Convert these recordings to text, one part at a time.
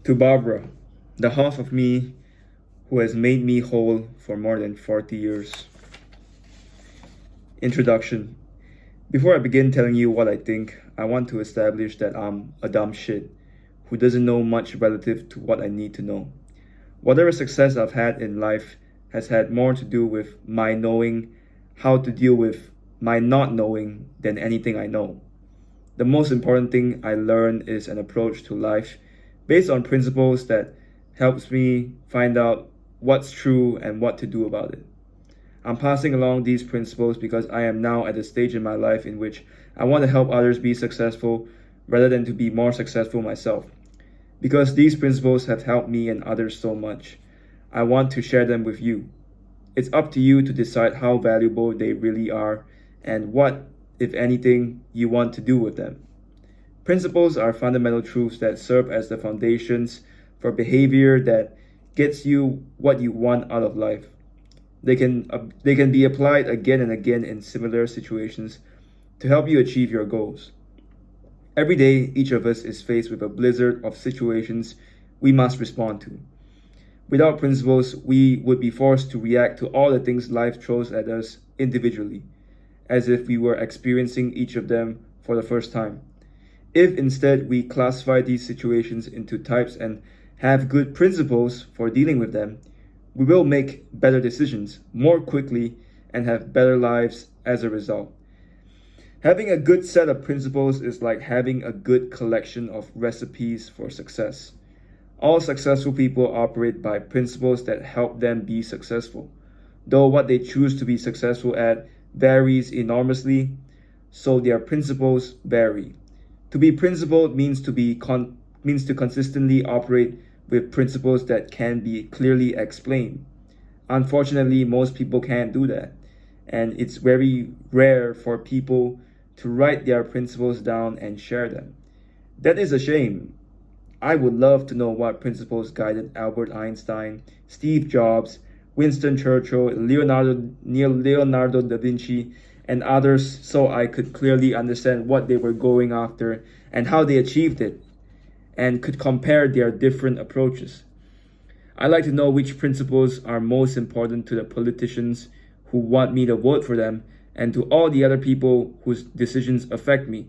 To Barbara, the half of me who has made me whole for more than 40 years. Introduction. Before I begin telling you what I think, I want to establish that I'm a dumb shit who doesn't know much relative to what I need to know. Whatever success I've had in life has had more to do with my knowing how to deal with my not knowing than anything I know. The most important thing I learned is an approach to life based on principles that helps me find out what's true and what to do about it. I'm passing along these principles because I am now at a stage in my life in which I want to help others be successful rather than to be more successful myself. Because these principles have helped me and others so much, I want to share them with you. It's up to you to decide how valuable they really are and what, if anything, you want to do with them. Principles are fundamental truths that serve as the foundations for behavior that gets you what you want out of life. They can be applied again and again in similar situations to help you achieve your goals. Every day, each of us is faced with a blizzard of situations we must respond to. Without principles, we would be forced to react to all the things life throws at us individually, as if we were experiencing each of them for the first time. If instead we classify these situations into types and have good principles for dealing with them, we will make better decisions more quickly and have better lives as a result. Having a good set of principles is like having a good collection of recipes for success. All successful people operate by principles that help them be successful. Though what they choose to be successful at varies enormously, so their principles vary. To be principled means to consistently operate with principles that can be clearly explained. Unfortunately, most people can't do that, and it's very rare for people to write their principles down and share them. That is a shame. I would love to know what principles guided Albert Einstein, Steve Jobs, Winston Churchill, Leonardo da Vinci, and others so I could clearly understand what they were going after and how they achieved it, and could compare their different approaches. I'd like to know which principles are most important to the politicians who want me to vote for them and to all the other people whose decisions affect me.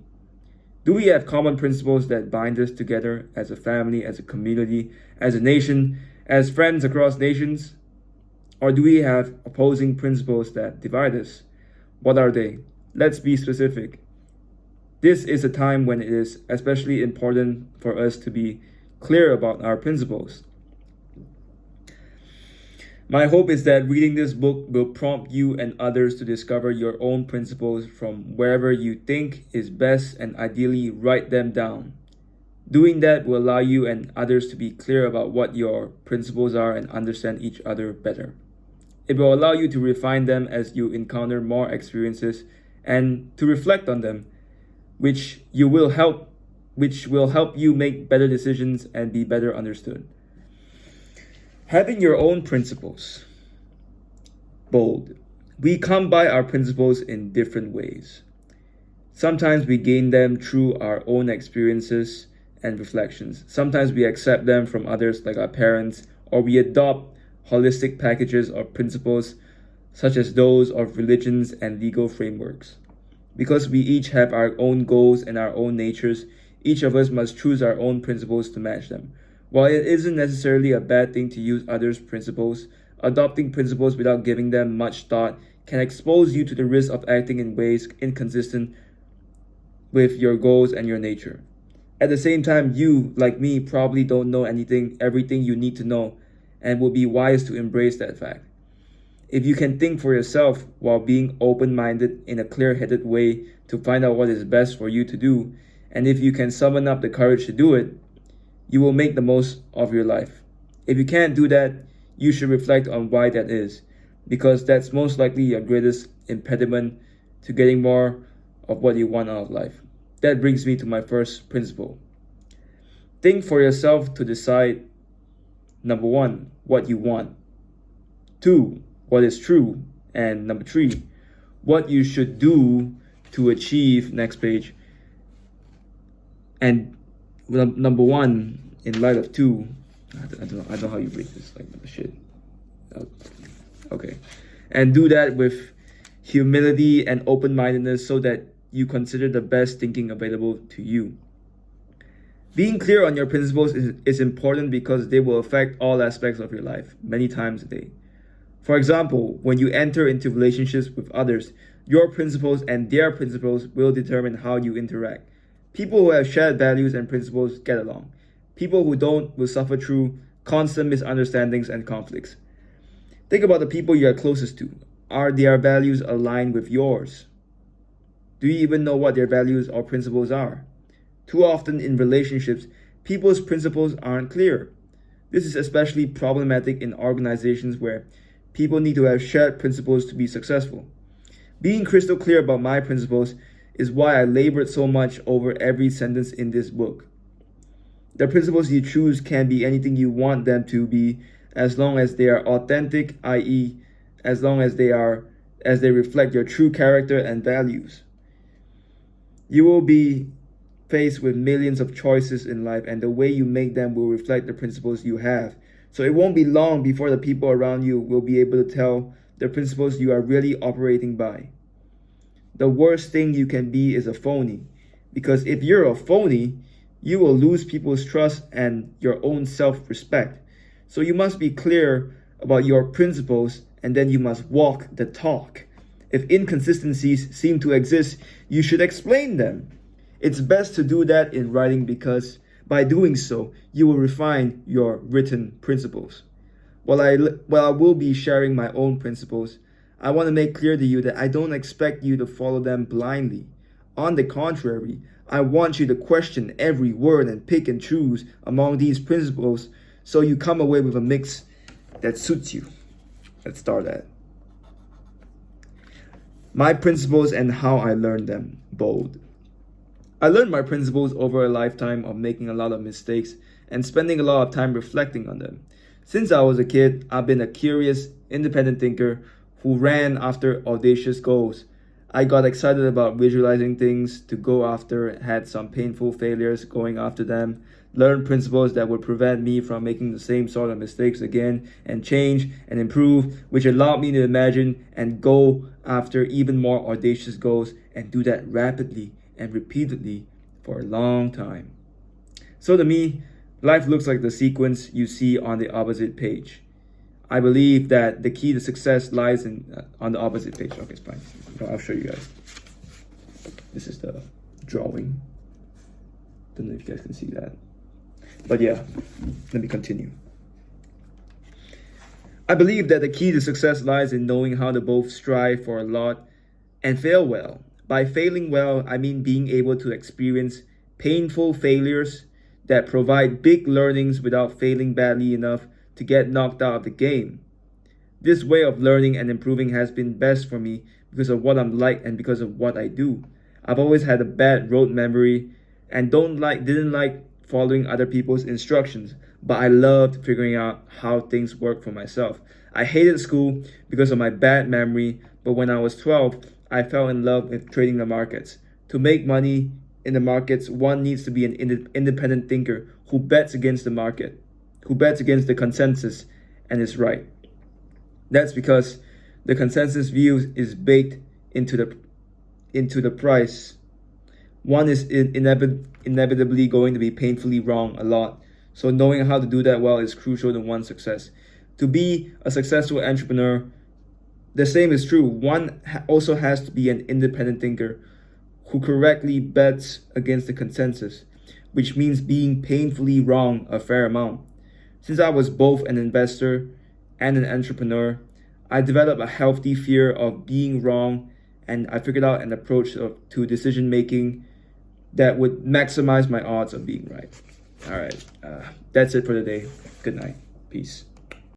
Do we have common principles that bind us together as a family, as a community, as a nation, as friends across nations? Or do we have opposing principles that divide us? What are they? Let's be specific. This is a time when it is especially important for us to be clear about our principles. My hope is that reading this book will prompt you and others to discover your own principles from wherever you think is best and ideally write them down. Doing that will allow you and others to be clear about what your principles are and understand each other better. It will allow you to refine them as you encounter more experiences and to reflect on them, which will help you make better decisions and be better understood. Having your own principles. Bold. We come by our principles in different ways. Sometimes we gain them through our own experiences and reflections. Sometimes we accept them from others like our parents, or we adopt holistic packages of principles such as those of religions and legal frameworks. Because we each have our own goals and our own natures, each of us must choose our own principles to match them. While it isn't necessarily a bad thing to use others' principles, adopting principles without giving them much thought can expose you to the risk of acting in ways inconsistent with your goals and your nature. At the same time, you, like me, probably don't know everything you need to know, and would be wise to embrace that fact. If you can think for yourself while being open-minded in a clear-headed way to find out what is best for you to do, and if you can summon up the courage to do it, you will make the most of your life. If you can't do that, you should reflect on why that is, because that's most likely your greatest impediment to getting more of what you want out of life. That brings me to my first principle. Think for yourself to decide, number 1, what you want. 2, what is true. And number 3, what you should do to achieve, next page. And number 1, in light of two. I don't know how you read this, like shit. Okay. And do that with humility and open-mindedness so that you consider the best thinking available to you. Being clear on your principles is important because they will affect all aspects of your life many times a day. For example, when you enter into relationships with others, your principles and their principles will determine how you interact. People who have shared values and principles get along. People who don't will suffer through constant misunderstandings and conflicts. Think about the people you are closest to. Are their values aligned with yours? Do you even know what their values or principles are? Too often in relationships, people's principles aren't clear. This is especially problematic in organizations where people need to have shared principles to be successful. Being crystal clear about my principles is why I labored so much over every sentence in this book. The principles you choose can be anything you want them to be, as long as they are authentic, i.e., as long as they reflect your true character and values. You will be faced with millions of choices in life, and the way you make them will reflect the principles you have. So it won't be long before the people around you will be able to tell the principles you are really operating by. The worst thing you can be is a phony, because if you're a phony, you will lose people's trust and your own self-respect. So you must be clear about your principles, and then you must walk the talk. If inconsistencies seem to exist, you should explain them. It's best to do that in writing because by doing so, you will refine your written principles. While I will be sharing my own principles, I want to make clear to you that I don't expect you to follow them blindly. On the contrary, I want you to question every word and pick and choose among these principles so you come away with a mix that suits you. Let's start that. My principles and how I learned them. Bold. I learned my principles over a lifetime of making a lot of mistakes and spending a lot of time reflecting on them. Since I was a kid, I've been a curious, independent thinker who ran after audacious goals. I got excited about visualizing things to go after, had some painful failures going after them, learned principles that would prevent me from making the same sort of mistakes again, and change and improve, which allowed me to imagine and go after even more audacious goals and do that rapidly and repeatedly for a long time. So to me, life looks like the sequence you see on the opposite page. I believe that the key to success lies on the opposite page. Okay, it's fine. I'll show you guys. This is the drawing. Don't know if you guys can see that. But yeah, let me continue. I believe that the key to success lies in knowing how to both strive for a lot and fail well. By failing well, I mean being able to experience painful failures that provide big learnings without failing badly enough to get knocked out of the game. This way of learning and improving has been best for me because of what I'm like and because of what I do. I've always had a bad rote memory and didn't like following other people's instructions, but I loved figuring out how things work for myself. I hated school because of my bad memory, but when I was 12, I fell in love with trading the markets. To make money in the markets, one needs to be an independent thinker who bets against the market, who bets against the consensus and is right. That's because the consensus view is baked into the price. One is inevitably going to be painfully wrong a lot. So knowing how to do that well is crucial to one's success. To be a successful entrepreneur, the same is true. One also has to be an independent thinker who correctly bets against the consensus, which means being painfully wrong a fair amount. Since I was both an investor and an entrepreneur, I developed a healthy fear of being wrong, and I figured out an approach to decision making that would maximize my odds of being right. All right, that's it for today. Good night. Peace.